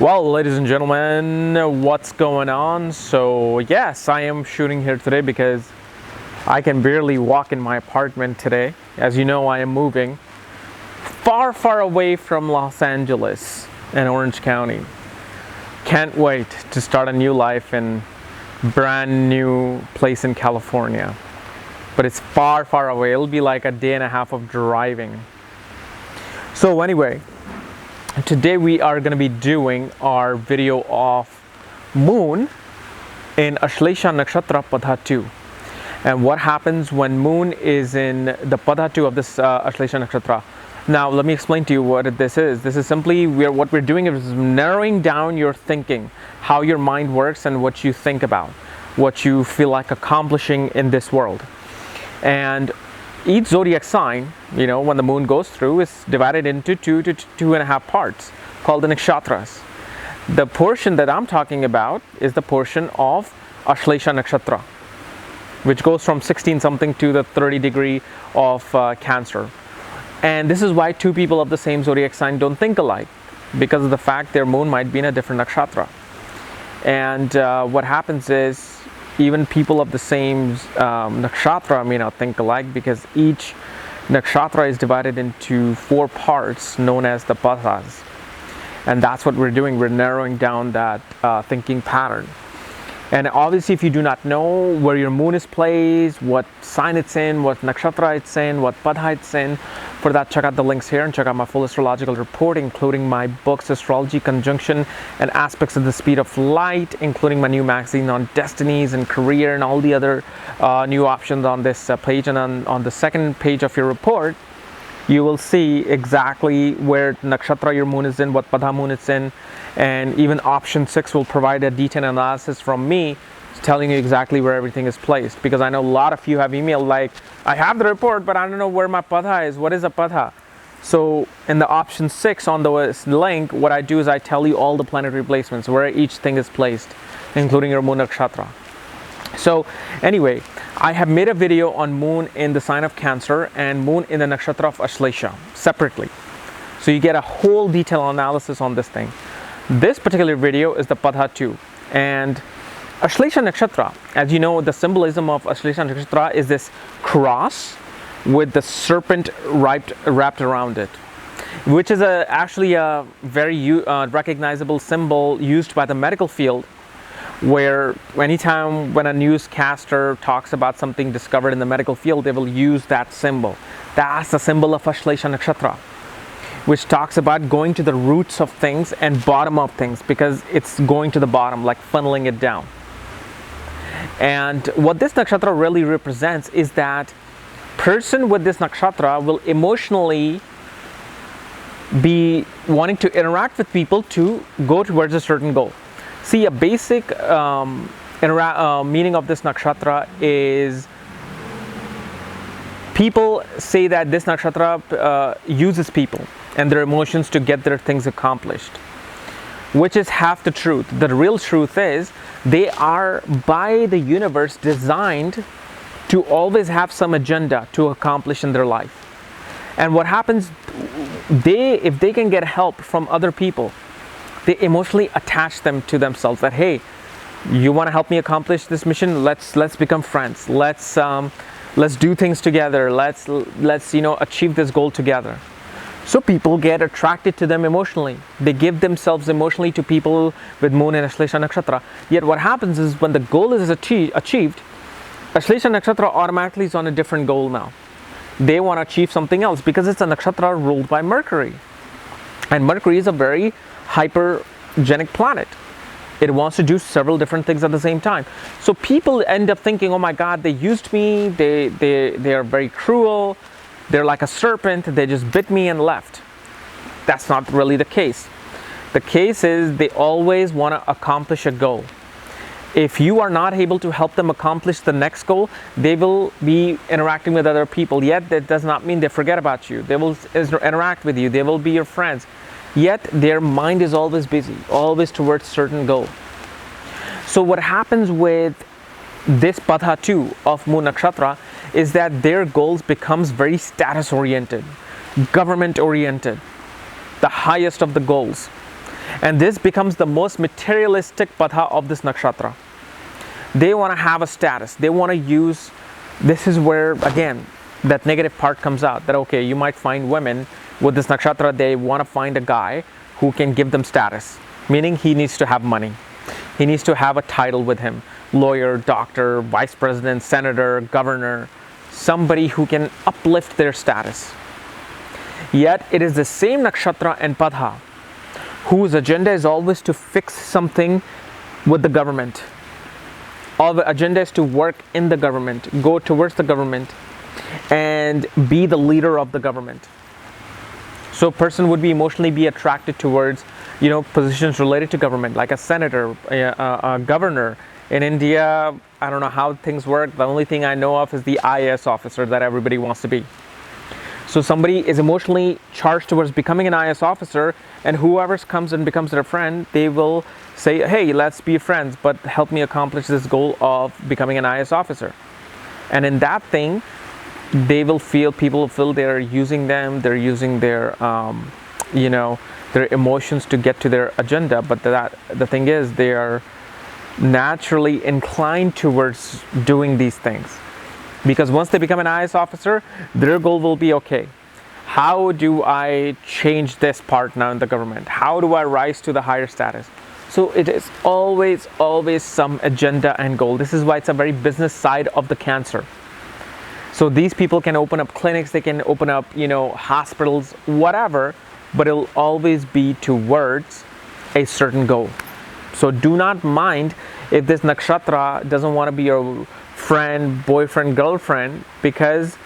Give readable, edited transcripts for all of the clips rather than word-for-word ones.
Well, ladies and gentlemen, what's going on? So yes, I am shooting here today because I can barely walk in my apartment today. As you know, I am moving far away from Los Angeles and Orange County. Can't wait to start a new life in brand new place in California. But it's far away. It'll be like a day and a half of driving. So anyway, today we are going to be doing our video of moon in Ashlesha Nakshatra Padha 2 and what happens when moon is in the Padha 2 of this Ashlesha Nakshatra. Now let me explain to you what this is. This is simply what we're doing is narrowing down your thinking, how your mind works and what you think about, what you feel like accomplishing in this world. And each zodiac sign, when the moon goes through, is divided into 2 to 2.5 parts called the nakshatras. The portion that I'm talking about is the portion of Ashlesha Nakshatra, which goes from 16 something to the 30 degree of Cancer. And this is why two people of the same zodiac sign don't think alike, because of the fact their moon might be in a different nakshatra. And what happens is, even people of the same nakshatra may not think alike, because each nakshatra is divided into 4 parts known as the padhas. And that's what we're doing. We're narrowing down that thinking pattern. And obviously, if you do not know where your moon is placed, what sign it's in, what nakshatra it's in, what padha it's in, for that, check out the links here and check out my full astrological report, including my books, Astrology, Conjunction, and Aspects of the Speed of Light, including my new magazine on destinies and career and all the other new options on this page. And on the second page of your report, you will see exactly where nakshatra your moon is in, what padha moon it's in, and even option 6 will provide a detailed analysis from me telling you exactly where everything is placed, because I know a lot of you have emailed like, I have the report but I don't know where my padha is. What is a padha? So in the option 6 on the link, what I do is I tell you all the planetary placements where each thing is placed, including your moon nakshatra. So anyway, I have made a video on moon in the sign of Cancer and moon in the nakshatra of Ashlesha separately, so you get a whole detailed analysis on this thing. This particular video is the Padha 2, and Ashlesha Nakshatra, as you know, the symbolism of Ashlesha Nakshatra is this cross with the serpent wrapped around it, which is actually a very recognizable symbol used by the medical field, where anytime when a newscaster talks about something discovered in the medical field, they will use that symbol. That's the symbol of Ashlesha Nakshatra, which talks about going to the roots of things and bottom of things, because it's going to the bottom, like funneling it down. And what this nakshatra really represents is that person with this nakshatra will emotionally be wanting to interact with people to go towards a certain goal. See, a basic meaning of this nakshatra is, people say that this nakshatra uses people and their emotions to get their things accomplished, which is half the truth. The real truth is they are by the universe designed to always have some agenda to accomplish in their life. And what happens, if they can get help from other people, they emotionally attach them to themselves, that hey, you want to help me accomplish this mission, let's become friends, let's do things together, let's achieve this goal together. So people get attracted to them emotionally. They give themselves emotionally to people with moon and Ashlesha Nakshatra. Yet what happens is, when the goal is achieved, Ashlesha Nakshatra automatically is on a different goal now. They want to achieve something else, because it's a nakshatra ruled by Mercury. And Mercury is a very hypergenic planet. It wants to do several different things at the same time. So people end up thinking, oh my God, they used me, they are very cruel, they're like a serpent, they just bit me and left. That's not really the case. The case is they always want to accomplish a goal. If you are not able to help them accomplish the next goal, they will be interacting with other people. Yet that does not mean they forget about you. They will interact with you. They will be your friends. Yet their mind is always busy, always towards certain goal. So what happens with this Padha 2 of Moon Nakshatra is that their goals becomes very status oriented, government oriented, the highest of the goals. And this becomes the most materialistic patha of this nakshatra. They want to have a status. They want to use, this is where, again, that negative part comes out. That, okay, you might find women with this nakshatra, they want to find a guy who can give them status. Meaning he needs to have money. He needs to have a title with him. Lawyer, doctor, vice president, senator, governor. Somebody who can uplift their status. Yet it is the same nakshatra and patha whose agenda is always to fix something with the government. All the agenda is to work in the government, go towards the government, and be the leader of the government. So a person would be emotionally be attracted towards, positions related to government, like a senator, a governor. In India, I don't know how things work. The only thing I know of is the IAS officer that everybody wants to be. So somebody is emotionally charged towards becoming an IAS officer, and whoever comes and becomes their friend, they will say, hey, let's be friends, but help me accomplish this goal of becoming an IAS officer. And in that thing, people will feel they're using them, they're using their, their emotions to get to their agenda. But the thing is, they are naturally inclined towards doing these things. Because once they become an IAS officer, their goal will be, okay, how do I change this part now in the government? How do I rise to the higher status? So it is always some agenda and goal. This is why it's a very business side of the Cancer. So these people can open up clinics, they can open up, hospitals, whatever, but it'll always be towards a certain goal. So do not mind if this nakshatra doesn't want to be your friend, boyfriend, girlfriend, because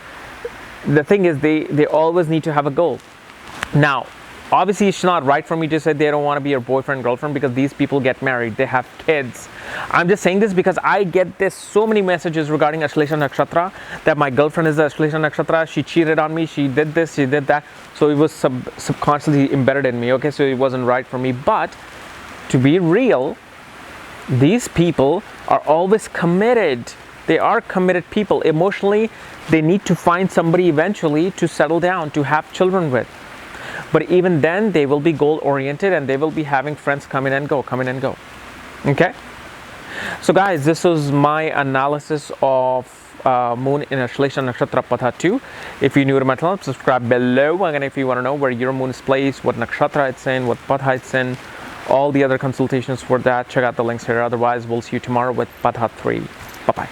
the thing is they always need to have a goal. Now, obviously it's not right for me to say they don't want to be your boyfriend, girlfriend, because these people get married, they have kids. I'm just saying this because I get this so many messages regarding Ashlesha Nakshatra, that my girlfriend is the Ashlesha Nakshatra, she cheated on me, she did this, she did that. So it was subconsciously embedded in me, okay, so it wasn't right for me. But to be real, these people are always committed. They are committed people. Emotionally, they need to find somebody eventually to settle down, to have children with. But even then, they will be goal-oriented and they will be having friends come in and go. Okay? So guys, this was my analysis of moon in Ashlesha Nakshatra Patha 2. If you're new to my channel, subscribe below. And if you want to know where your moon is placed, what nakshatra it's in, what patha it's in, all the other consultations for that, check out the links here. Otherwise, we'll see you tomorrow with Patha 3. Bye-bye.